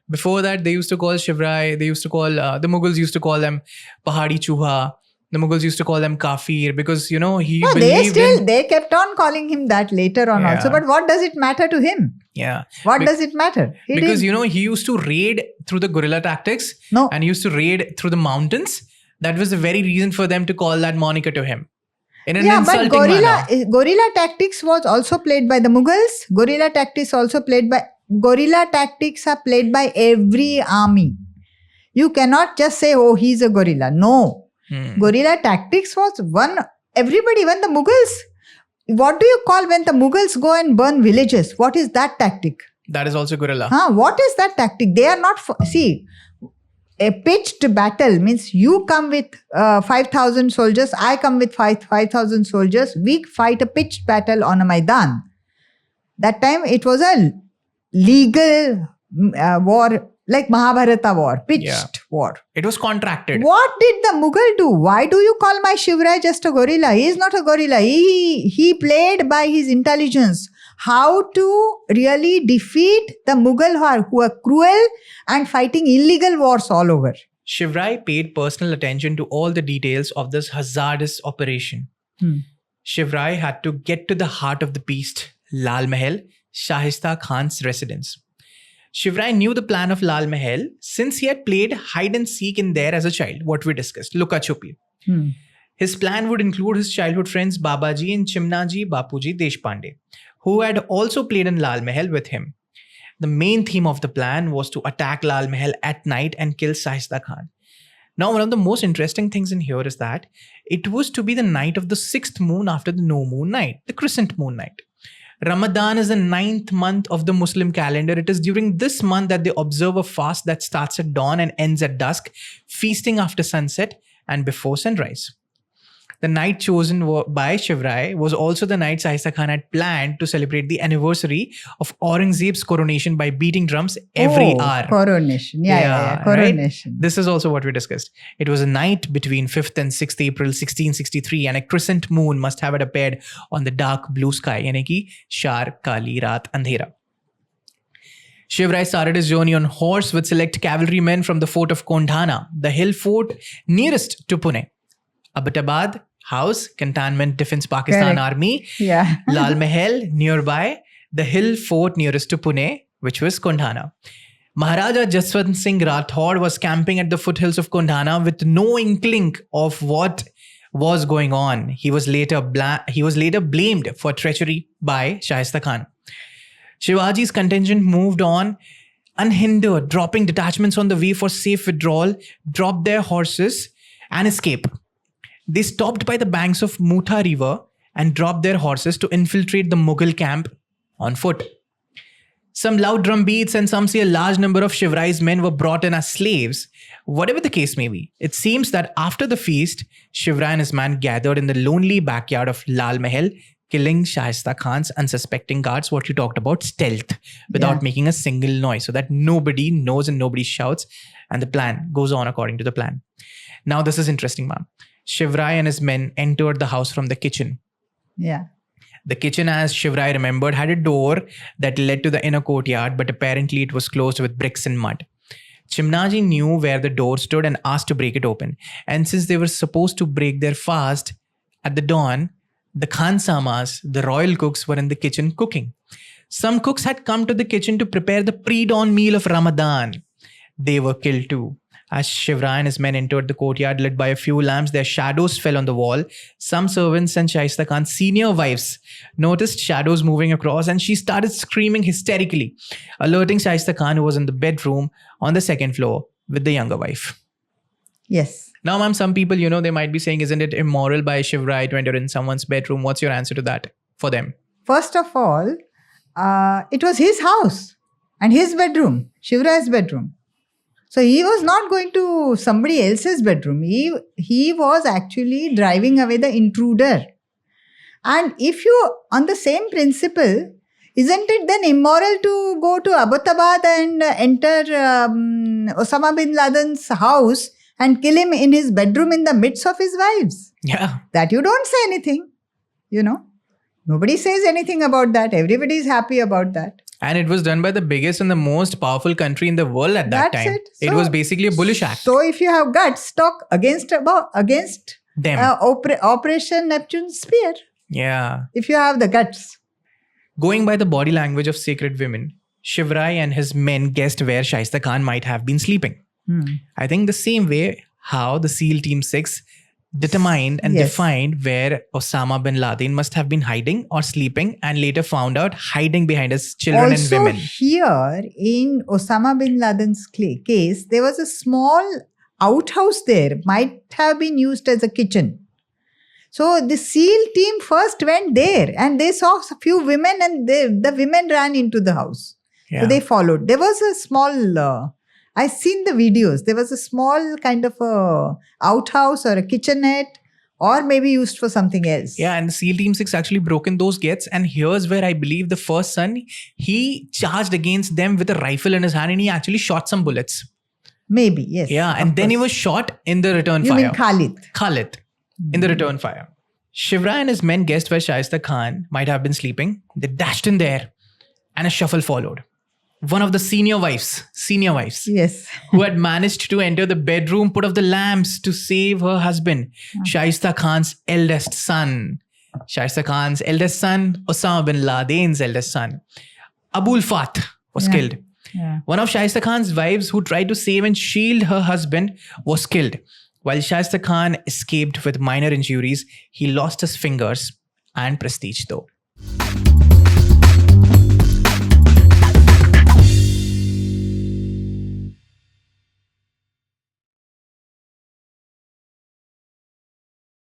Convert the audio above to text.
Before that, they used to call Shivrai, they used to call, the Mughals used to call them Pahadi Chuha. The Mughals used to call them Kafir because, he No, believed they kept on calling him that later on also. But what does it matter to him? Yeah. What does it matter? Because, he used to raid through the guerrilla tactics. No. And he used to raid through the mountains. That was the very reason for them to call that moniker to him. In an insulting manner. Guerrilla tactics was also played by the Mughals. Guerrilla tactics are played by every army. You cannot just say, oh, he's a guerrilla. No. Guerrilla tactics was everybody, when the Mughals, what do you call when the Mughals go and burn villages? What is that tactic? That is also guerrilla. What is that tactic? They are not, a pitched battle means you come with 5,000 soldiers, I come with 5,000 soldiers, we fight a pitched battle on a Maidan. That time it was a legal war, like Mahabharata war, pitched war. It was contracted. What did the Mughal do? Why do you call my Shivrai just a gorilla? He is not a gorilla. He played by his intelligence how to really defeat the Mughal who are cruel and fighting illegal wars all over. Shivrai paid personal attention to all the details of this hazardous operation. Shivrai had to get to the heart of the beast, Lal Mahal, Shahista Khan's residence. Shivrai knew the plan of Lal Mahal since he had played hide and seek in there as a child, what we discussed, Luka Chupi. His plan would include his childhood friends Babaji and Chimnaji Bapuji Deshpande, who had also played in Lal Mahal with him. The main theme of the plan was to attack Lal Mahal at night and kill Shahista Khan. Now, one of the most interesting things in here is that it was to be the night of the 6th moon after the no moon night, the crescent moon night. Ramadan is the 9th month of the Muslim calendar. It is during this month that they observe a fast that starts at dawn and ends at dusk, feasting after sunset and before sunrise. The night chosen by Shivrai was also the night Shahista Khan had planned to celebrate the anniversary of Aurangzeb's coronation by beating drums every hour. Coronation. Yeah, coronation. Right? This is also what we discussed. It was a night between 5th and 6th April 1663 and a crescent moon must have appeared on the dark blue sky, yani ki Shar Kali Raat Andhera. Shivrai started his journey on horse with select cavalrymen from the fort of Kondhana, the hill fort nearest to Pune. Abbottabad House, Cantonment Defense Pakistan Army. Lal Mahal nearby, the hill fort nearest to Pune, which was Kondhana. Maharaja Jaswant Singh Rathod was camping at the foothills of Kondhana with no inkling of what was going on. He was later blamed for treachery by Shahista Khan. Shivaji's contingent moved on unhindered, dropping detachments on the way for safe withdrawal, dropped their horses and escape. They stopped by the banks of Mutha River and dropped their horses to infiltrate the Mughal camp on foot. Some loud drum beats and some say a large number of Shivrai's men were brought in as slaves. Whatever the case may be, it seems that after the feast, Shivrai and his man gathered in the lonely backyard of Lal Mahal, killing Shahista Khan's unsuspecting guards, what you talked about, stealth, without making a single noise, so that nobody knows and nobody shouts, and the plan goes on according to the plan. Now, this is interesting, ma'am. Shivrai and his men entered the house from the kitchen. The kitchen, as Shivrai remembered, had a door that led to the inner courtyard, but apparently it was closed with bricks and mud. Chimnaji knew where the door stood and asked to break it open. And since they were supposed to break their fast at the dawn, the Khansamas, the royal cooks, were in the kitchen cooking. Some cooks had come to the kitchen to prepare the pre-dawn meal of Ramadan. They were killed too. As Shivrai and his men entered the courtyard lit by a few lamps, their shadows fell on the wall. Some servants and Shahista Khan's senior wives noticed shadows moving across and she started screaming hysterically, alerting Shahista Khan, who was in the bedroom on the 2nd floor with the younger wife. Yes. Now, ma'am, some people, they might be saying, isn't it immoral by Shivrai to enter in someone's bedroom? What's your answer to that for them? First of all, it was his house and his bedroom, Shivrai's bedroom. So he was not going to somebody else's bedroom. He was actually driving away the intruder. And if you, on the same principle, isn't it then immoral to go to Abbottabad and enter Osama bin Laden's house and kill him in his bedroom in the midst of his wives? Yeah. That you don't say anything, Nobody says anything about that. Everybody is happy about that. And it was done by the biggest and the most powerful country in the world at that That's time. it. It was basically a bullish act. So if you have guts, talk against Them. Operation Neptune's Spear. Yeah. If you have the guts. Going by the body language of sacred women, Shivrai and his men guessed where Shaista Khan might have been sleeping. I think the same way how the SEAL Team 6 determined and defined where Osama bin Laden must have been hiding or sleeping, and later found out hiding behind his children Also, and women. here in Osama bin Laden's case, there was a small outhouse there, might have been used as a kitchen. So the SEAL team first went there and they saw a few women, and the women ran into the house. Yeah. So they followed. There was a small, I've seen the videos. There was a small kind of a outhouse or a kitchenette, or maybe used for something else. Yeah, and the SEAL Team 6 actually broken those gates. And here's where I believe the first son, he charged against them with a rifle in his hand and he actually shot some bullets. Maybe, yes. Yeah, and then he was shot in the return You fire. mean Khalid? Khalid, in the return fire. Shivrai and his men guessed where Shaista Khan might have been sleeping. They dashed in there and a shuffle followed. One of the senior wives, Yes. who had managed to enter the bedroom, put off the lamps to save her husband, Shaista Khan's eldest son. Shaista Khan's eldest son, Osama bin Laden's eldest son, Abul Fath, was killed. Yeah. One of Shaista Khan's wives who tried to save and shield her husband was killed. While Shaista Khan escaped with minor injuries, he lost his fingers and prestige though.